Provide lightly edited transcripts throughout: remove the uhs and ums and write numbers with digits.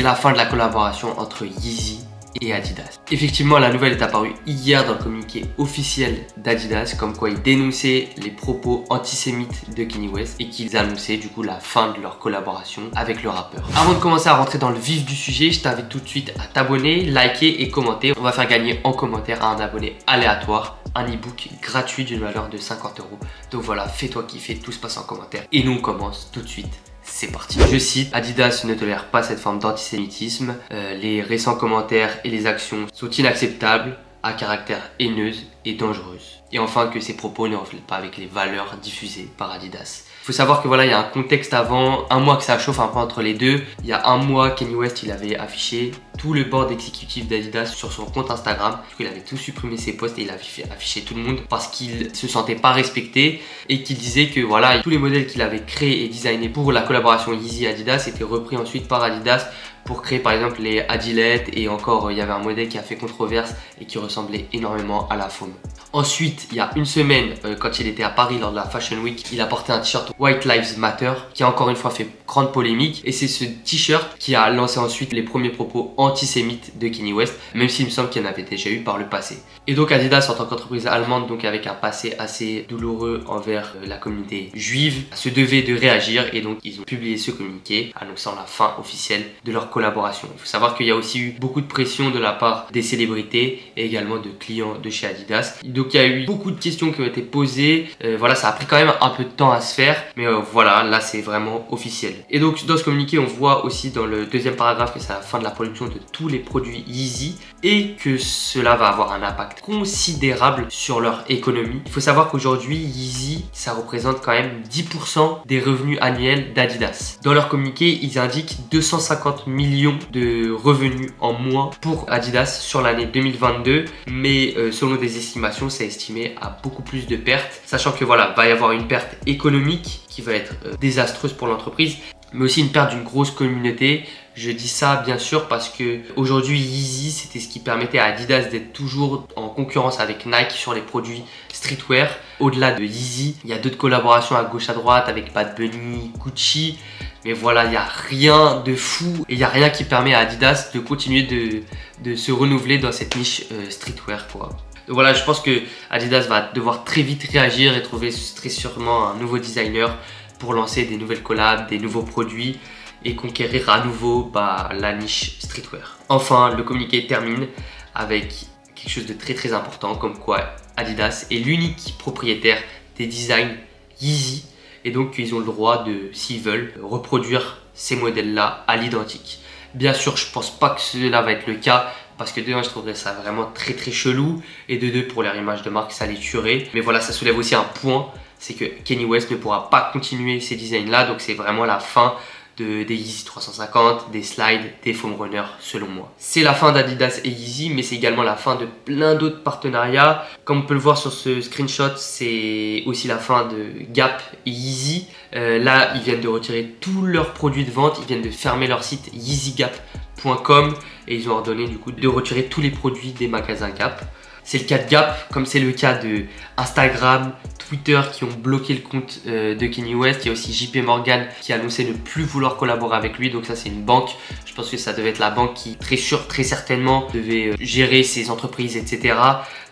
c'est la fin de la collaboration entre Yeezy et Adidas. Effectivement, la nouvelle est apparue hier dans le communiqué officiel d'Adidas, comme quoi ils dénonçaient les propos antisémites de Kanye West et qu'ils annonçaient du coup la fin de leur collaboration avec le rappeur. Avant de commencer à rentrer dans le vif du sujet, je t'invite tout de suite à t'abonner, liker et commenter. On va faire gagner en commentaire à un abonné aléatoire un e-book gratuit d'une valeur de 50 €. Donc voilà, fais-toi kiffer, tout se passe en commentaire et nous on commence tout de suite. C'est parti. Je cite, Adidas ne tolère pas cette forme d'antisémitisme. Les récents commentaires et les actions sont inacceptables, à caractère haineuse et dangereuse. Et enfin que ces propos ne reflètent pas avec les valeurs diffusées par Adidas. Il faut savoir que voilà, il y a un contexte avant, un mois que ça chauffe un peu entre les deux. Il y a un mois, Kanye West, il avait affiché tout le board exécutif d'Adidas sur son compte Instagram. Du coup, il avait tout supprimé ses posts et il avait fait afficher tout le monde parce qu'il se sentait pas respecté et qu'il disait que voilà, tous les modèles qu'il avait créés et designés pour la collaboration Yeezy-Adidas étaient repris ensuite par Adidas pour créer par exemple les Adilette, et encore il y avait un modèle qui a fait controverse et qui ressemblait énormément à la faune. Ensuite, il y a une semaine, quand il était à Paris lors de la Fashion Week, il a porté un t-shirt White Lives Matter qui a encore une fois fait grande polémique, et c'est ce t-shirt qui a lancé ensuite les premiers propos antisémites de Kanye West, même s'il me semble qu'il y en avait déjà eu par le passé. Et donc Adidas, en tant qu'entreprise allemande, donc avec un passé assez douloureux envers la communauté juive, se devait de réagir, et donc ils ont publié ce communiqué annonçant la fin officielle de leur collaboration. Il faut savoir qu'il y a aussi eu beaucoup de pression de la part des célébrités et également de clients de chez Adidas. Donc il y a eu beaucoup de questions qui ont été posées. Voilà, ça a pris quand même un peu de temps à se faire, mais voilà, là c'est vraiment officiel. Et donc dans ce communiqué, on voit aussi dans le deuxième paragraphe que c'est la fin de la production de tous les produits Yeezy et que cela va avoir un impact considérable sur leur économie. Il faut savoir qu'aujourd'hui, Yeezy, ça représente quand même 10% des revenus annuels d'Adidas. Dans leur communiqué, ils indiquent 250 millions de revenus en moins pour Adidas sur l'année 2022, mais selon des estimations, c'est estimé à beaucoup plus de pertes, sachant que voilà, va y avoir une perte économique qui va être désastreuse pour l'entreprise, mais aussi une perte d'une grosse communauté. Je dis ça bien sûr parce que aujourd'hui Yeezy, c'était ce qui permettait à Adidas d'être toujours en concurrence avec Nike sur les produits streetwear. Au-delà de Yeezy, il y a d'autres collaborations à gauche à droite avec Bad Bunny, Gucci, mais voilà, il n'y a rien de fou et il n'y a rien qui permet à Adidas de continuer de se renouveler dans cette niche streetwear quoi. Donc voilà, je pense que Adidas va devoir très vite réagir et trouver très sûrement un nouveau designer pour lancer des nouvelles collabs, des nouveaux produits et conquérir à nouveau la niche streetwear. Enfin, le communiqué termine avec quelque chose de très important, comme quoi Adidas est l'unique propriétaire des designs Yeezy et donc ils ont le droit de, s'ils veulent, reproduire ces modèles-là à l'identique. Bien sûr, je pense pas que cela va être le cas parce que de un, je trouverais ça vraiment très chelou et de deux, pour leur image de marque, ça les tuerait. Mais voilà, ça soulève aussi un point, c'est que Kanye West ne pourra pas continuer ces designs-là, donc c'est vraiment la fin des Yeezy 350, des slides, des foam runners selon moi. C'est la fin d'Adidas et Yeezy, mais c'est également la fin de plein d'autres partenariats. Comme on peut le voir sur ce screenshot, c'est aussi la fin de Gap et Yeezy. Là, ils viennent de retirer tous leurs produits de vente, ils viennent de fermer leur site yeezygap.com et ils ont ordonné du coup de retirer tous les produits des magasins Gap. C'est le cas de Gap, comme c'est le cas de Instagram, Twitter qui ont bloqué le compte de Kanye West. Il y a aussi JP Morgan qui a annoncé ne plus vouloir collaborer avec lui. Donc ça, c'est une banque. Je pense que ça devait être la banque qui très certainement devait gérer ses entreprises, etc.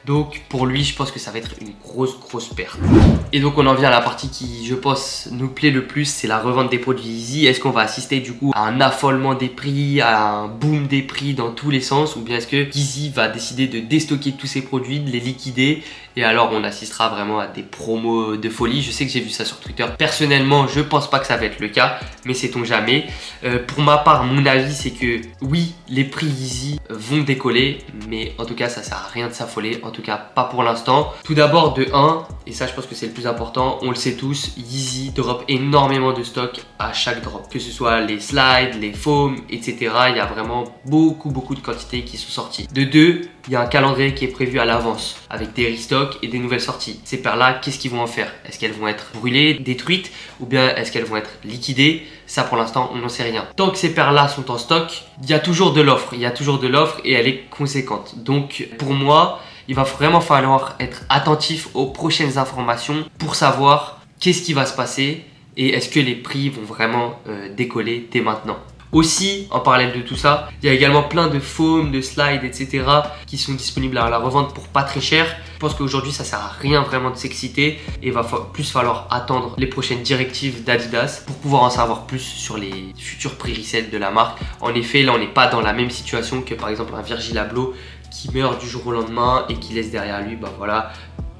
Donc pour lui, je pense que ça va être une grosse perte. Et donc on en vient à la partie qui, je pense, nous plaît le plus, c'est la revente des produits Yeezy. Est-ce qu'on va assister du coup à un affolement des prix, à un boom des prix dans tous les sens, ou bien est-ce que Yeezy va décider de déstocker tous ses produits, de les liquider, et alors on assistera vraiment à des promos de folie. Je sais que j'ai vu ça sur Twitter. Personnellement, je pense pas que ça va être le cas, mais sait-on jamais. Pour ma part, mon avis, c'est que oui, les prix Yeezy vont décoller, mais en tout cas, ça sert à rien de s'affoler. En tout cas, pas pour l'instant. Tout d'abord, de 1, et ça, je pense que c'est le plus important, on le sait tous, Yeezy drop énormément de stock à chaque drop. Que ce soit les slides, les foams, etc. Il y a vraiment beaucoup de quantités qui sont sorties. De 2, il y a un calendrier qui est prévu à l'avance avec des restocks et des nouvelles sorties. Ces paires-là, qu'est-ce qu'ils vont en faire? Est-ce qu'elles vont être brûlées, détruites, ou bien est-ce qu'elles vont être liquidées? Ça, pour l'instant, on n'en sait rien. Tant que ces paires-là sont en stock, il y a toujours de l'offre. Il y a toujours de l'offre et elle est conséquente. Donc, pour moi, il va vraiment falloir être attentif aux prochaines informations pour savoir qu'est-ce qui va se passer et est-ce que les prix vont vraiment décoller dès maintenant. Aussi, en parallèle de tout ça, il y a également plein de foams, de slides, etc. qui sont disponibles à la revente pour pas très cher. Je pense qu'aujourd'hui, ça sert à rien vraiment de s'exciter et il va plus falloir attendre les prochaines directives d'Adidas pour pouvoir en savoir plus sur les futurs prix resell de la marque. En effet, là, on n'est pas dans la même situation que par exemple un Virgil Abloh qui meurt du jour au lendemain et qui laisse derrière lui, bah voilà,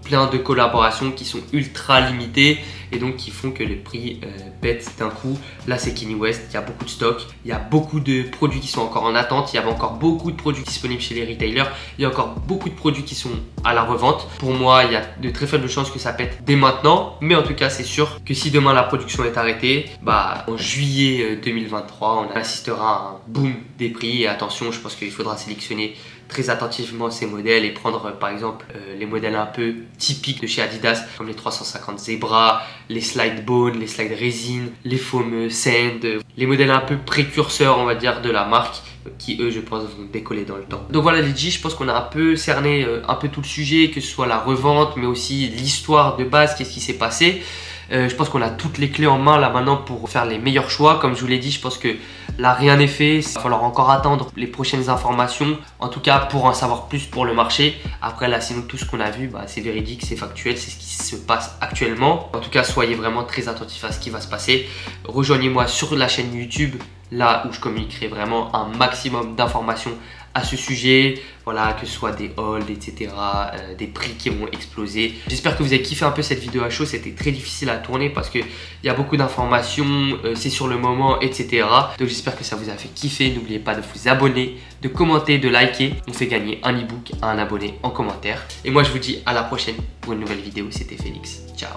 plein de collaborations qui sont ultra limitées et donc qui font que les prix pètent d'un coup. Là c'est Kanye West, il y a beaucoup de stock, il y a beaucoup de produits qui sont encore en attente, il y avait encore beaucoup de produits disponibles chez les retailers, il y a encore beaucoup de produits qui sont à la revente. Pour moi, il y a de très faibles chances que ça pète dès maintenant, mais en tout cas c'est sûr que si demain la production est arrêtée, bah en juillet 2023 on assistera à un boom des prix. Et attention, je pense qu'il faudra sélectionner très attentivement ces modèles et prendre par exemple les modèles un peu typiques de chez Adidas comme les 350 Zebra, les slide bone, les slide résine, les foam sand, les modèles un peu précurseurs on va dire de la marque qui eux je pense vont décoller dans le temps. Donc voilà les G, je pense qu'on a un peu cerné un peu tout le sujet, que ce soit la revente mais aussi l'histoire de base, qu'est-ce qui s'est passé. Je pense qu'on a toutes les clés en main là maintenant pour faire les meilleurs choix. Comme je vous l'ai dit, je pense que là rien n'est fait, il va falloir encore attendre les prochaines informations, en tout cas pour en savoir plus pour le marché. Après là sinon tout ce qu'on a vu bah, c'est véridique, c'est factuel, c'est ce qui se passe actuellement. En tout cas soyez vraiment très attentifs à ce qui va se passer. Rejoignez-moi sur la chaîne YouTube, là où je communiquerai vraiment un maximum d'informations à ce sujet, voilà, que ce soit des holds, etc., des prix qui vont exploser. J'espère que vous avez kiffé un peu cette vidéo à chaud. C'était très difficile à tourner parce qu'il y a beaucoup d'informations, c'est sur le moment, etc. Donc j'espère que ça vous a fait kiffer. N'oubliez pas de vous abonner, de commenter, de liker. On fait gagner un e-book à un abonné en commentaire. Et moi je vous dis à la prochaine pour une nouvelle vidéo. C'était Félix, ciao.